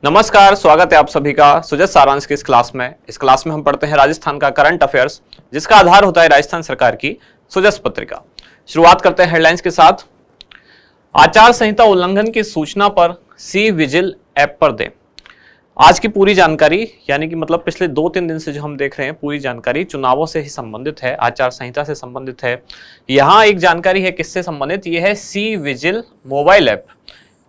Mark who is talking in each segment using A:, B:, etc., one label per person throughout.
A: नमस्कार, स्वागत है आप सभी का सुजत सारांश की इस क्लास में। इस क्लास में हम पढ़ते हैं राजस्थान का करंट अफेयर्स, जिसका आधार होता है राजस्थान सरकार की सुजस पत्रिका। शुरुआत करते हैं हेडलाइंस के साथ। आचार संहिता उल्लंघन की सूचना पर सी विजिल ऐप पर दें। आज की पूरी जानकारी यानी कि मतलब पिछले 2-3 दिन से जो हम देख रहे हैं पूरी जानकारी चुनावों से ही संबंधित है, आचार संहिता से संबंधित है। यहाँ एक जानकारी है किससे संबंधित, ये है सी विजिल मोबाइल ऐप।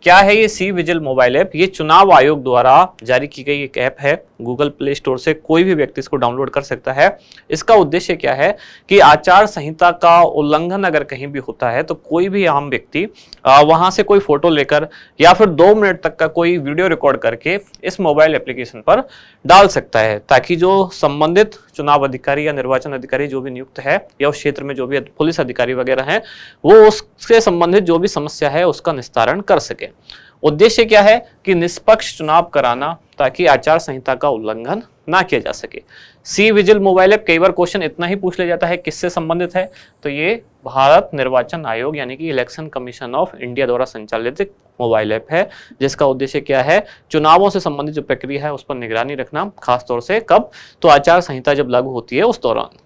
A: क्या है ये सी विजिल मोबाइल ऐप? ये चुनाव आयोग द्वारा जारी की गई एक ऐप है। गूगल प्ले स्टोर से कोई भी व्यक्ति इसको डाउनलोड कर सकता है। इसका उद्देश्य क्या है कि आचार संहिता का उल्लंघन अगर कहीं भी होता है तो कोई भी आम व्यक्ति वहां से कोई फोटो लेकर या फिर 2 मिनट तक का कोई वीडियो रिकॉर्ड करके इस मोबाइल एप्लीकेशन पर डाल सकता है, ताकि जो संबंधित चुनाव अधिकारी या निर्वाचन अधिकारी जो भी नियुक्त है या उस क्षेत्र में जो भी पुलिस अधिकारी वगैरह हैं वो उससे संबंधित जो भी समस्या है उसका निस्तारण कर सके। उद्देश्य क्या है कि निष्पक्ष चुनाव कराना, ताकि आचार संहिता का उल्लंघन ना किया जा सके। सी विजिल मोबाइल ऐप, कई बार क्वेश्चन इतना ही पूछ लिया जाता है किससे संबंधित है, तो ये भारत निर्वाचन आयोग यानी कि इलेक्शन कमीशन ऑफ इंडिया द्वारा संचालित एक मोबाइल ऐप है, जिसका उद्देश्य क्या है, चुनावों से संबंधित जो प्रक्रिया है उस पर निगरानी रखना, खासतौर से कब, तो आचार संहिता जब लागू होती है उस दौरान।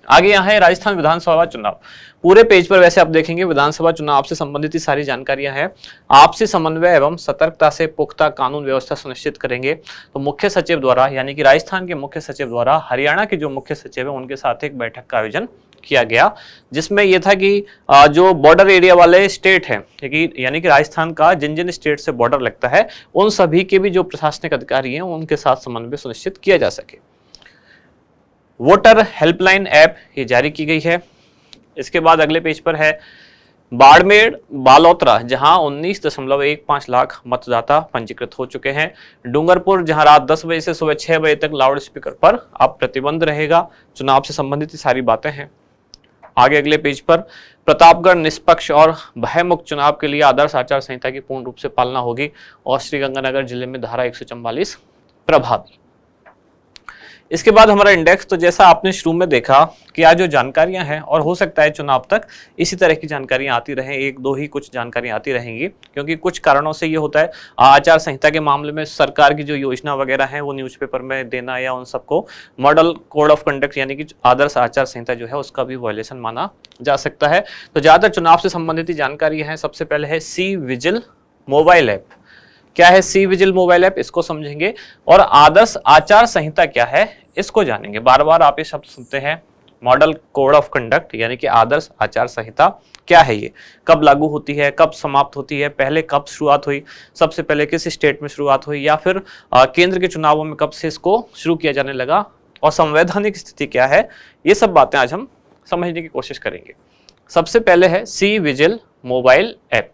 A: आगे यहाँ है राजस्थान विधानसभा चुनाव। पूरे पेज पर वैसे आप देखेंगे विधानसभा चुनाव से संबंधित सारी जानकारियां हैं। आपसी समन्वय एवं सतर्कता से पुख्ता कानून व्यवस्था सुनिश्चित करेंगे। तो मुख्य सचिव द्वारा यानी कि राजस्थान के मुख्य सचिव द्वारा हरियाणा के जो मुख्य सचिव है उनके साथ एक बैठक का आयोजन किया गया, जिसमें यह था कि जो बॉर्डर एरिया वाले स्टेट हैं यानी कि राजस्थान का जिन जिन स्टेट से बॉर्डर लगता है उन सभी के भी जो प्रशासनिक अधिकारी हैं उनके साथ समन्वय सुनिश्चित किया जा सके। वोटर हेल्पलाइन ऐप ये जारी की गई है। इसके बाद अगले पेज पर है बाड़मेर बालोतरा, जहां 19.15 लाख मतदाता पंजीकृत हो चुके हैं। डूंगरपुर, जहां रात 10 बजे से सुबह 6 बजे तक लाउड स्पीकर पर अब प्रतिबंध रहेगा। चुनाव से संबंधित सारी बातें हैं। आगे अगले पेज पर प्रतापगढ़, निष्पक्ष और भयमुक्त चुनाव के लिए आदर्श आचार संहिता की पूर्ण रूप से पालना होगी और श्रीगंगानगर जिले में धारा 144 प्रभावी। इसके बाद हमारा इंडेक्स, तो जैसा आपने शुरू में देखा कि आज जो जानकारियां हैं और हो सकता है चुनाव तक इसी तरह की जानकारियां आती रहें, 1-2 ही कुछ जानकारियां आती रहेंगी, क्योंकि कुछ कारणों से ये होता है आचार संहिता के मामले में सरकार की जो योजना वगैरह है वो न्यूज़पेपर में देना या उन सबको मॉडल कोड ऑफ कंडक्ट यानी कि आदर्श आचार संहिता जो है उसका भी वायलेशन माना जा सकता है। तो ज्यादातर चुनाव से संबंधित जानकारी है। सबसे पहले है सी विजिल मोबाइल ऐप। क्या है सी विजिल मोबाइल ऐप, इसको समझेंगे, और आदर्श आचार संहिता क्या है इसको जानेंगे। बार बार आप ये शब्द सुनते हैं, मॉडल कोड ऑफ कंडक्ट यानी कि आदर्श आचार संहिता क्या है, ये कब लागू होती है, कब समाप्त होती है, पहले कब शुरुआत हुई, सबसे पहले किस स्टेट में शुरुआत हुई, या फिर केंद्र के चुनावों में कब से इसको शुरू किया जाने लगा, और संवैधानिक स्थिति क्या है, ये सब बातें आज हम समझने की कोशिश करेंगे। सबसे पहले है सी विजिल मोबाइल ऐप।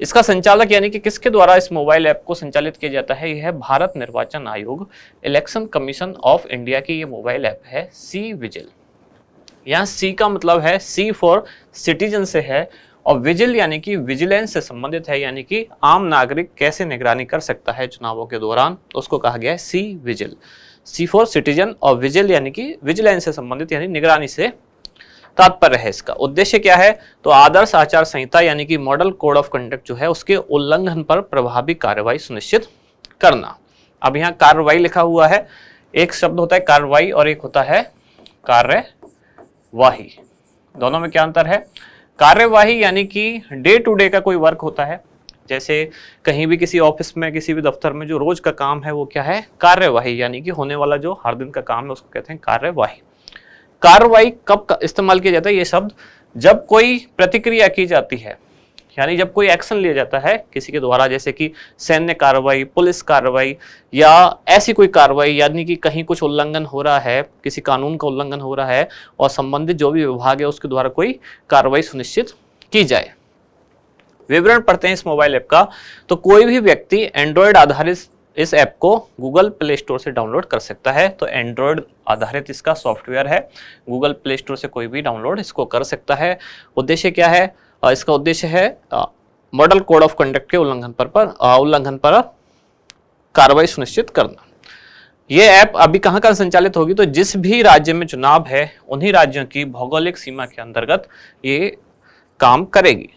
A: इसका संचालक यानी कि किसके द्वारा इस मोबाइल ऐप को संचालित किया जाता है, यह है भारत निर्वाचन आयोग इलेक्शन कमीशन ऑफ इंडिया की ये मोबाइल ऐप है सी विजिल। यहाँ सी का मतलब है सी फॉर सिटीजन से है, और विजिल यानी कि विजिलेंस से संबंधित है, यानी कि आम नागरिक कैसे निगरानी कर सकता है चुनावों के दौरान, तो उसको कहा गया है C vigil. C for citizen और विजिल यानी कि विजिलेंस से संबंधित यानी निगरानी से तात्पर्य है। इसका उद्देश्य क्या है, तो आदर्श आचार संहिता यानी कि मॉडल कोड ऑफ कंडक्ट जो है उसके उल्लंघन पर प्रभावी कार्रवाई सुनिश्चित करना। अब यहाँ कार्रवाई लिखा हुआ है, एक शब्द होता है कार्रवाई और एक होता है कार्यवाही। दोनों में क्या अंतर है? कार्यवाही यानी कि डे टू डे का कोई वर्क होता है, जैसे कहीं भी किसी ऑफिस में किसी भी दफ्तर में जो रोज का काम है वो क्या है, कार्यवाही, यानी कि होने वाला जो हर दिन का काम है उसको कहते हैं कार्यवाही। कार्रवाई कब इस्तेमाल किया जाता है ये शब्द, जब कोई प्रतिक्रिया की जाती है, यानी जब कोई एक्शन लिया जाता है किसी के द्वारा, जैसे कि सैन्य कार्रवाई, पुलिस कार्रवाई या ऐसी कोई कार्रवाई, यानी कि कहीं कुछ उल्लंघन हो रहा है, किसी कानून का उल्लंघन हो रहा है और संबंधित जो भी विभाग है उसके द्वारा कोई कार्रवाई सुनिश्चित की जाए। विवरण पढ़ते हैं इस मोबाइल ऐप का। तो कोई भी व्यक्ति एंड्रॉयड आधारित इस ऐप को गूगल प्ले स्टोर से डाउनलोड कर सकता है। तो एंड्रॉयड आधारित इसका सॉफ्टवेयर है, गूगल प्ले स्टोर से कोई भी डाउनलोड इसको कर सकता है। उद्देश्य क्या है? इसका उद्देश्य है मॉडल कोड ऑफ कंडक्ट के उल्लंघन पर कार्रवाई सुनिश्चित करना। ये ऐप अभी कहां कहां संचालित होगी, तो जिस भी राज्य में चुनाव है उन्हीं राज्यों की भौगोलिक सीमा के अंतर्गत ये काम करेगी।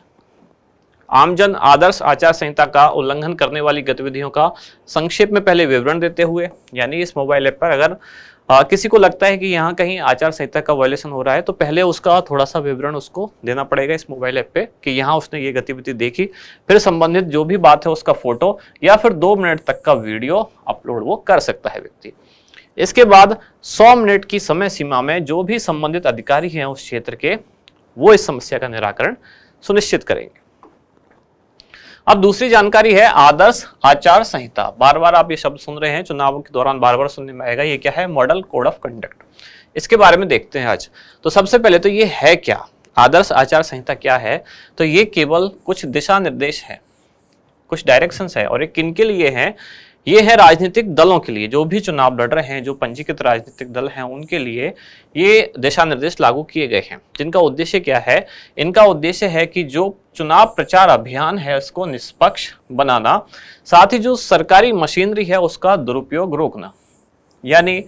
A: आमजन आदर्श आचार संहिता का उल्लंघन करने वाली गतिविधियों का संक्षेप में पहले विवरण देते हुए, यानी इस मोबाइल ऐप पर अगर किसी को लगता है कि यहाँ कहीं आचार संहिता का वायलेशन हो रहा है तो पहले उसका थोड़ा सा विवरण उसको देना पड़ेगा इस मोबाइल ऐप पे कि यहाँ उसने ये गतिविधि देखी, फिर संबंधित जो भी बात है उसका फोटो या फिर 2 मिनट तक का वीडियो अपलोड वो कर सकता है व्यक्ति। इसके बाद 100 मिनट की समय सीमा में जो भी संबंधित अधिकारी हैं उस क्षेत्र के, वो इस समस्या का निराकरण सुनिश्चित करेंगे। अब दूसरी जानकारी है आदर्श आचार संहिता। बार बार आप ये शब्द सुन रहे हैं, चुनावों के दौरान बार बार सुनने में आएगा। ये क्या है? Model code of conduct. इसके बारे में देखते हैं आज। तो सबसे पहले तो ये है क्या, आदर्श आचार संहिता क्या है? तो ये केवल कुछ दिशा निर्देश है, कुछ डायरेक्शंस है। और ये किन के लिए है? ये है राजनीतिक दलों के लिए, जो भी चुनाव लड़ रहे हैं, जो पंजीकृत राजनीतिक दल हैं, उनके लिए ये दिशा निर्देश लागू किए गए हैं। जिनका उद्देश्य क्या है? इनका उद्देश्य है कि जो चुनाव प्रचार अभियान है उसको निष्पक्ष बनाना, साथ ही जो सरकारी मशीनरी है उसका दुरुपयोग रोकना। यानी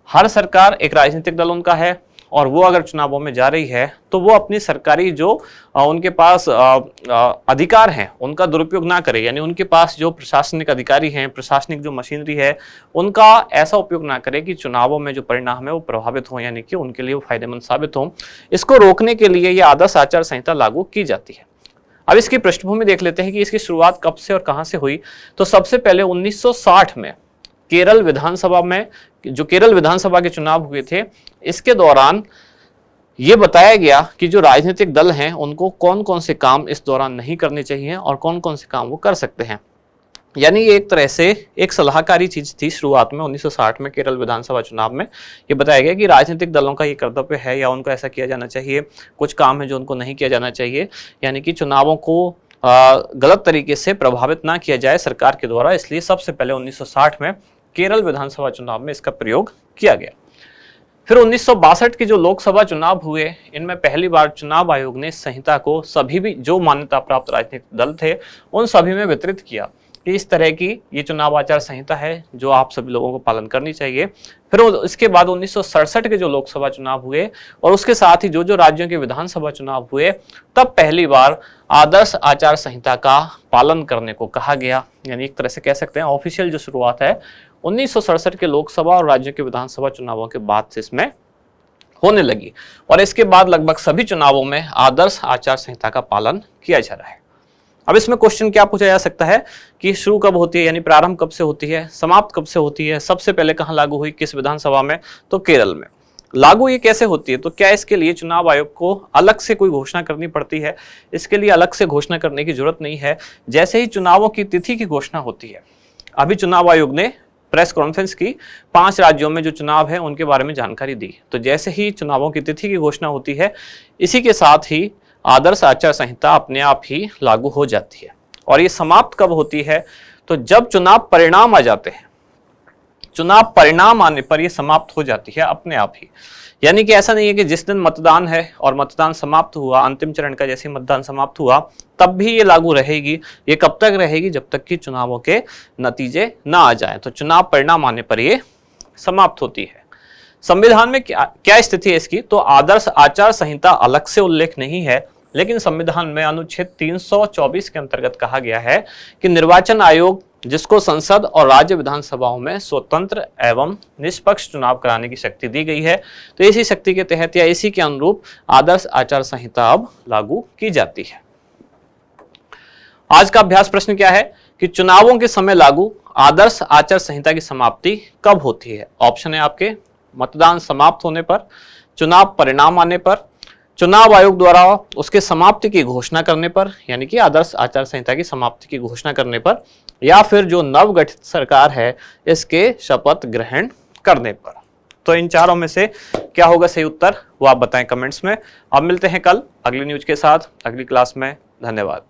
A: हर सरकार एक राजनीतिक दल उनका है और वो अगर चुनावों में जा रही है तो वो अपनी सरकारी जो उनके पास अधिकार हैं उनका दुरुपयोग ना करे। यानी उनके पास जो प्रशासनिक अधिकारी हैं, प्रशासनिक जो मशीनरी है, उनका ऐसा उपयोग ना करे कि चुनावों में जो परिणाम है वो प्रभावित हो, यानी कि उनके लिए वो फायदेमंद साबित हो। इसको रोकने के लिए ये आदर्श आचार संहिता लागू की जाती है। अब इसकी पृष्ठभूमि देख लेते हैं कि इसकी शुरुआत कब से और कहां से हुई। तो सबसे पहले 1960 में केरल विधानसभा में, जो केरल विधानसभा के चुनाव हुए थे, इसके दौरान ये बताया गया कि जो राजनीतिक दल हैं उनको कौन कौन से काम इस दौरान नहीं करने चाहिए और कौन कौन से काम वो कर सकते हैं। यानी ये एक तरह से एक सलाहकारी चीज थी। शुरुआत में 1960 में केरल विधानसभा चुनाव में ये बताया गया कि राजनीतिक दलों का ये कर्तव्य है या उनको ऐसा किया जाना चाहिए, कुछ काम है जो उनको नहीं किया जाना चाहिए, यानी कि चुनावों को गलत तरीके से प्रभावित ना किया जाए सरकार के द्वारा। इसलिए सबसे पहले 1960 में केरल विधानसभा चुनाव में इसका प्रयोग किया गया। फिर 1962 के जो लोकसभा चुनाव हुए, इनमें पहली बार चुनाव आयोग ने संहिता को सभी भी जो मान्यता प्राप्त राजनीतिक दल थे उन सभी में वितरित किया कि इस तरह की ये चुनाव आचार संहिता है जो आप सभी लोगों को पालन करनी चाहिए। फिर इसके बाद 1967 के जो लोकसभा चुनाव हुए और उसके साथ ही जो जो राज्यों के विधानसभा चुनाव हुए, तब पहली बार आदर्श आचार संहिता का पालन करने को कहा गया। यानी एक तरह से कह सकते हैं ऑफिशियल जो शुरुआत है 1967 के लोकसभा और राज्यों के विधानसभा चुनावों के बाद से इसमें होने लगी। और इसके बाद लगभग सभी चुनावों में आदर्श आचार संहिता का पालन किया जा रहा है। अब इसमें क्वेश्चन क्या पूछा जा सकता है कि शुरू कब होती है, यानी प्रारंभ कब से होती है, समाप्त कब से होती है, सबसे पहले कहां लागू हुई, किस विधानसभा में? तो केरल में। लागू ये कैसे होती है? तो क्या इसके लिए चुनाव आयोग को अलग से कोई घोषणा करनी पड़ती है? इसके लिए अलग से घोषणा करने की जरूरत नहीं है। जैसे ही चुनावों की तिथि की घोषणा होती है, अभी चुनाव आयोग ने प्रेस कॉन्फ्रेंस की 5 राज्यों में जो चुनाव है उनके बारे में जानकारी दी। तो जैसे ही चुनावों की तिथि की घोषणा होती है, इसी के साथ ही आदर्श आचार संहिता अपने आप ही लागू हो जाती है। और ये समाप्त कब होती है? तो जब चुनाव परिणाम आ जाते हैं, चुनाव परिणाम आने पर ये समाप्त हो जाती है अपने आप ही। यानी कि ऐसा नहीं है कि जिस दिन मतदान है और मतदान समाप्त हुआ, अंतिम चरण का जैसे मतदान समाप्त हुआ, तब भी ये लागू रहेगी। ये कब तक रहेगी? जब तक कि चुनावों के नतीजे ना आ जाए। तो चुनाव परिणाम आने पर ये समाप्त होती है। संविधान में क्या स्थिति है इसकी? तो आदर्श आचार संहिता अलग से उल्लेख नहीं है, लेकिन संविधान में अनुच्छेद 324 के अंतर्गत कहा गया है कि निर्वाचन आयोग जिसको संसद और राज्य विधानसभाओं में स्वतंत्र एवं निष्पक्ष चुनाव कराने की शक्ति दी गई है, तो इसी शक्ति के तहत या इसी के अनुरूप आदर्श आचार संहिता अब लागू की जाती है। आज का अभ्यास प्रश्न क्या है कि चुनावों के समय लागू आदर्श आचार संहिता की समाप्ति कब होती है? ऑप्शन है आपके मतदान समाप्त होने पर, चुनाव परिणाम आने पर, चुनाव आयोग द्वारा उसके समाप्ति की घोषणा करने पर, यानी कि आदर्श आचार संहिता की समाप्ति की घोषणा करने पर, या फिर जो नवगठित सरकार है इसके शपथ ग्रहण करने पर। तो इन चारों में से क्या होगा सही उत्तर, वो आप बताएं कमेंट्स में। अब मिलते हैं कल अगली न्यूज के साथ अगली क्लास में। धन्यवाद।